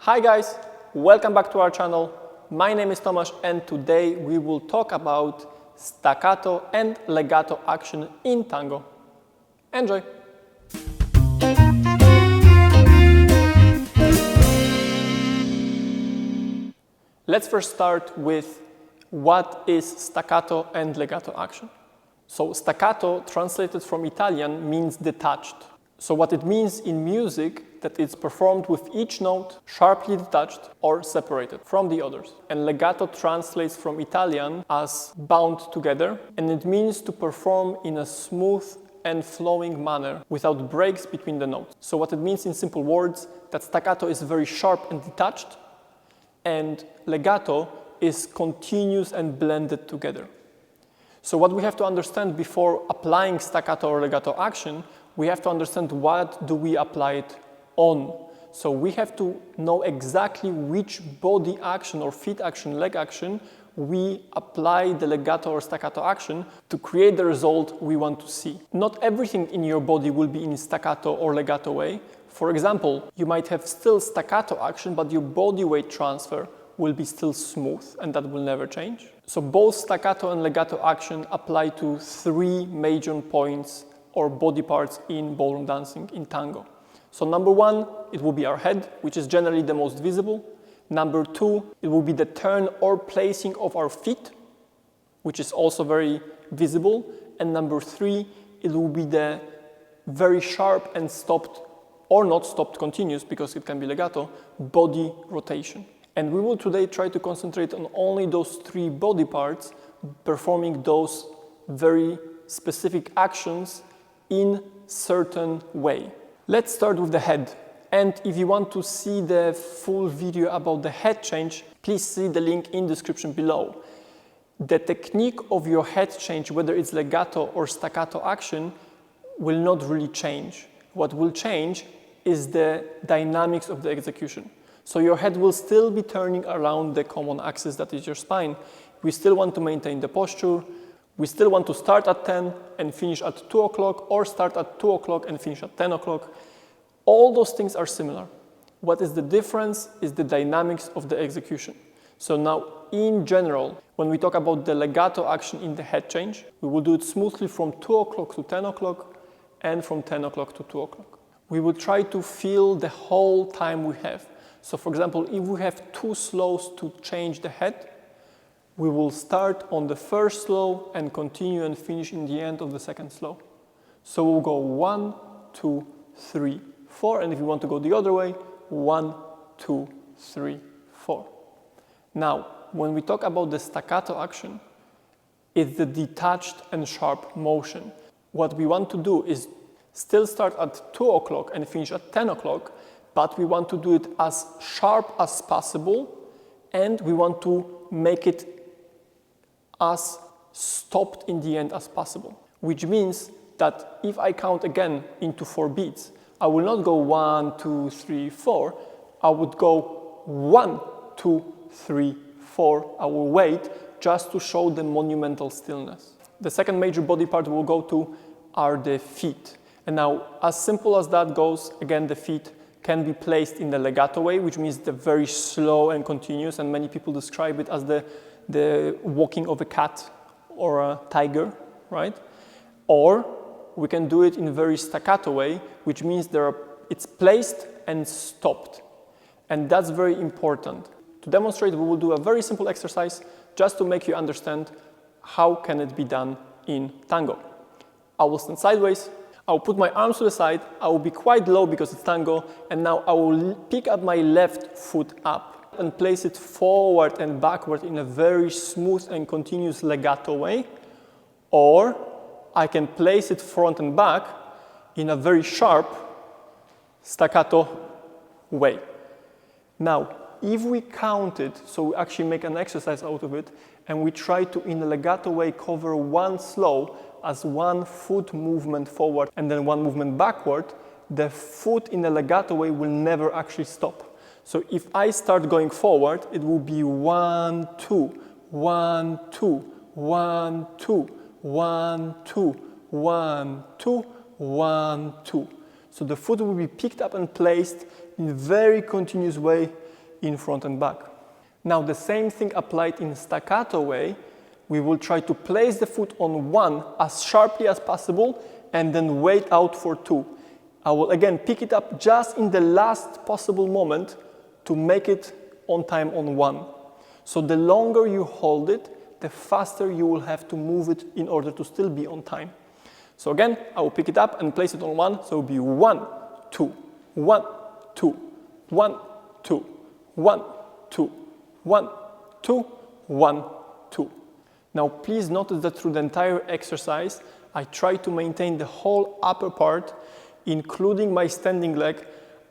Hi guys, welcome back to our channel. My name is Tomasz and today we will talk about staccato and legato action in tango. Enjoy! Let's first start with what is staccato and legato action. So staccato, translated from Italian, means detached. So what it means in music, that it's performed with each note sharply detached or separated from the others. And legato translates from Italian as bound together, and it means to perform in a smooth and flowing manner without breaks between the notes. So what it means in simple words, that staccato is very sharp and detached, and legato is continuous and blended together. So what we have to understand before applying staccato or legato action, we have to understand what do we apply it on. So we have to know exactly which body action or feet action, leg action, we apply the legato or staccato action to create the result we want to see. Not everything in your body will be in staccato or legato way. For example, you might have still staccato action, but your body weight transfer will be still smooth, and that will never change. So both staccato and legato action apply to three major points or body parts in ballroom dancing, in tango. So number one, it will be our head, which is generally the most visible. Number two, it will be the turn or placing of our feet, which is also very visible. And number three, it will be the very sharp and stopped or not stopped continuous, because it can be legato, body rotation. And we will today try to concentrate on only those three body parts, performing those very specific actions in certain way. Let's start with the head. And if you want to see the full video about the head change, please see the link in the description below. The technique of your head change, whether it's legato or staccato action, will not really change. What will change is the dynamics of the execution. So your head will still be turning around the common axis that is your spine. We still want to maintain the posture. We still want to start at 10 and finish at 2 o'clock, or start at 2 o'clock and finish at 10 o'clock. All those things are similar. What is the difference is the dynamics of the execution. So now, in general, when we talk about the legato action in the head change, we will do it smoothly from 2 o'clock to 10 o'clock and from 10 o'clock to 2 o'clock. We will try to feel the whole time we have. So for example, if we have two slows to change the head, we will start on the first slow and continue and finish in the end of the second slow. So we'll go 1, 2, 3, 4. And if you want to go the other way, 1, 2, 3, 4. Now, when we talk about the staccato action, it's the detached and sharp motion. What we want to do is still start at 2 o'clock and finish at 10 o'clock, but we want to do it as sharp as possible, and we want to make it as stopped in the end as possible. Which means that if I count again into 4 beats, I will not go 1, 2, 3, 4. I would go 1, 2, 3, 4. I will wait just to show the monumental stillness. The second major body part we'll go to are the feet. And now, as simple as that goes, again, the feet can be placed in the legato way, which means the very slow and continuous, and many people describe it as the walking of a cat or a tiger, right? Or we can do it in a very staccato way, which means it's placed and stopped. And that's very important. To demonstrate, we will do a very simple exercise just to make you understand how can it be done in tango. I will stand sideways. I will put my arms to the side. I will be quite low because it's tango. And now I will pick up my left foot up and place it forward and backward in a very smooth and continuous legato way. Or I can place it front and back in a very sharp staccato way. Now, if we count it, so we actually make an exercise out of it, and we try to, in a legato way, cover one slow as one foot movement forward and then one movement backward, the foot in the legato way will never actually stop. So if I start going forward, it will be 1, 2, 1, 2, 1, 2, 1, 2, 1, 2, 1, 2. So the foot will be picked up and placed in a very continuous way in front and back. Now the same thing applied in staccato way. We will try to place the foot on 1 as sharply as possible and then wait out for 2. I will again pick it up just in the last possible moment to make it on time on 1. So the longer you hold it, the faster you will have to move it in order to still be on time. So again, I will pick it up and place it on 1, so it will be 1, 2, 1, 2, 1, 2, 1, 2, 1, 2, 1, 2. Now please notice that through the entire exercise, I try to maintain the whole upper part, including my standing leg,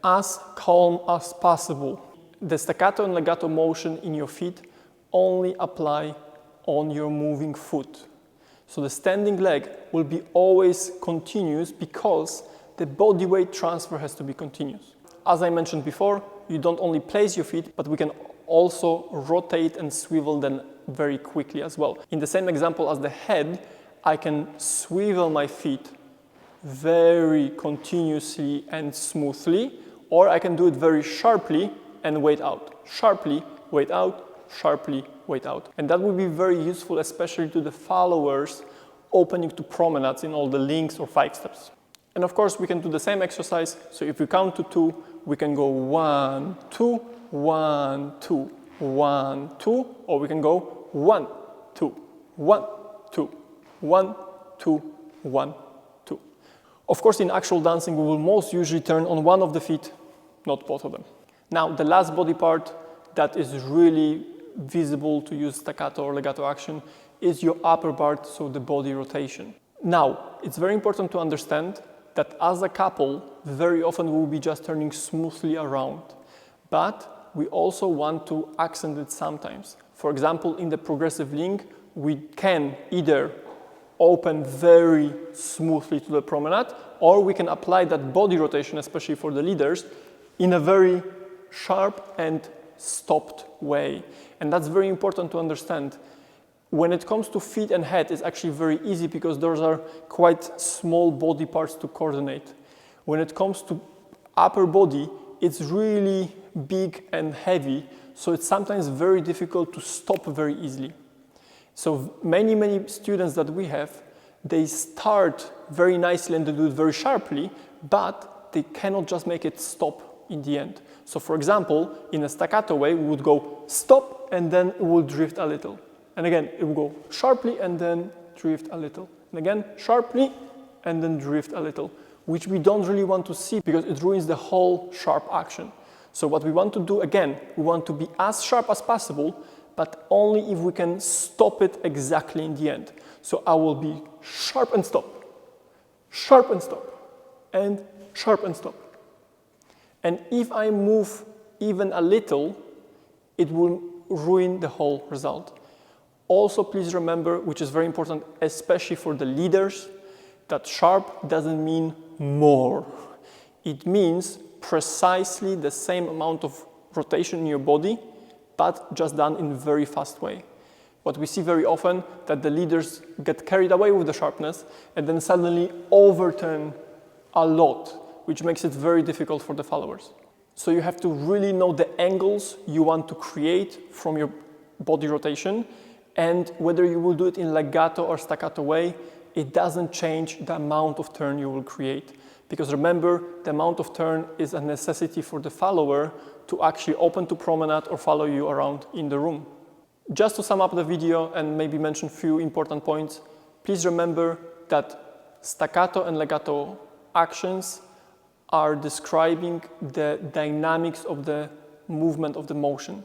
as calm as possible. The staccato and legato motion in your feet only apply on your moving foot. So the standing leg will be always continuous because the body weight transfer has to be continuous. As I mentioned before, you don't only place your feet, but we can also rotate and swivel them very quickly as well. In the same example as the head, I can swivel my feet very continuously and smoothly, or I can do it very sharply and wait out. Sharply, wait out, sharply, wait out. And that will be very useful, especially to the followers opening to promenades in all the links or 5 steps. And of course, we can do the same exercise. So if we count to 2, we can go 1, 2, 1, 2, 1, 2, or we can go 1, 2, 1, 2, 1, 2, 1, 2. Of course, in actual dancing, we will most usually turn on one of the feet, not both of them. Now, the last body part that is really visible to use staccato or legato action is your upper part, so the body rotation. Now, it's very important to understand that as a couple, very often we will be just turning smoothly around, but we also want to accent it sometimes. For example, in the progressive link, we can either open very smoothly to the promenade, or we can apply that body rotation, especially for the leaders, in a very sharp and stopped way. And that's very important to understand. When it comes to feet and head, it's actually very easy because those are quite small body parts to coordinate. When it comes to upper body, it's really big and heavy, so it's sometimes very difficult to stop very easily. So many students that we have, they start very nicely and they do it very sharply, but they cannot just make it stop in the end. So for example, in a staccato way, we would go stop and then it will drift a little. And again, it will go sharply and then drift a little. And again, sharply and then drift a little, which we don't really want to see because it ruins the whole sharp action. So what we want to do, again, we want to be as sharp as possible, but only if we can stop it exactly in the end. So I will be sharp and stop, and sharp and stop. And if I move even a little, it will ruin the whole result. Also, please remember, which is very important, especially for the leaders, that sharp doesn't mean more. It means precisely the same amount of rotation in your body, but just done in a very fast way. What we see very often, that the leaders get carried away with the sharpness and then suddenly overturn a lot, which makes it very difficult for the followers. So you have to really know the angles you want to create from your body rotation, and whether you will do it in legato or staccato way, it doesn't change the amount of turn you will create. Because remember, the amount of turn is a necessity for the follower to actually open to promenade or follow you around in the room. Just to sum up the video and maybe mention a few important points, please remember that staccato and legato actions are describing the dynamics of the movement of the motion.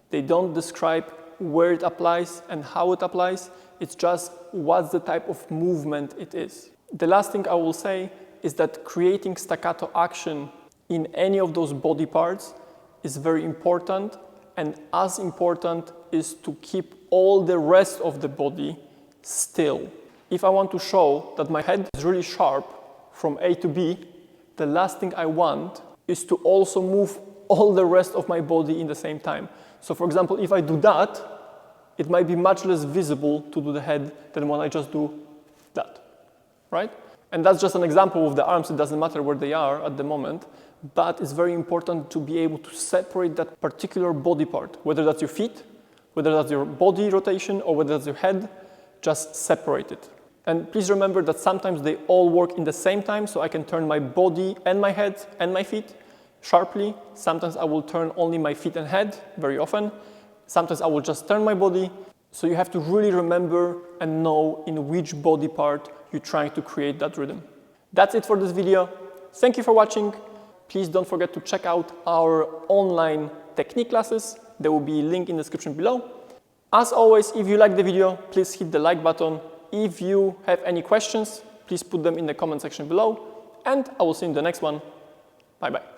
They don't describe where it applies and how it applies, it's just what's the type of movement it is. The last thing I will say is that creating staccato action in any of those body parts is very important, and as important is to keep all the rest of the body still. If I want to show that my head is really sharp from A to B, the last thing I want is to also move all the rest of my body in the same time. So for example, if I do that, it might be much less visible to do the head than when I just do that, right? And that's just an example of the arms. It doesn't matter where they are at the moment, but it's very important to be able to separate that particular body part, whether that's your feet, whether that's your body rotation, or whether that's your head, just separate it. And please remember that sometimes they all work in the same time, so I can turn my body and my head and my feet sharply. Sometimes I will turn only my feet and head, very often. Sometimes I will just turn my body. So you have to really remember and know in which body part you're trying to create that rhythm. That's it for this video. Thank you for watching. Please don't forget to check out our online technique classes. There will be a link in the description below. As always, if you like the video, please hit the like button. If you have any questions, please put them in the comment section below. And I will see you in the next one. Bye-bye.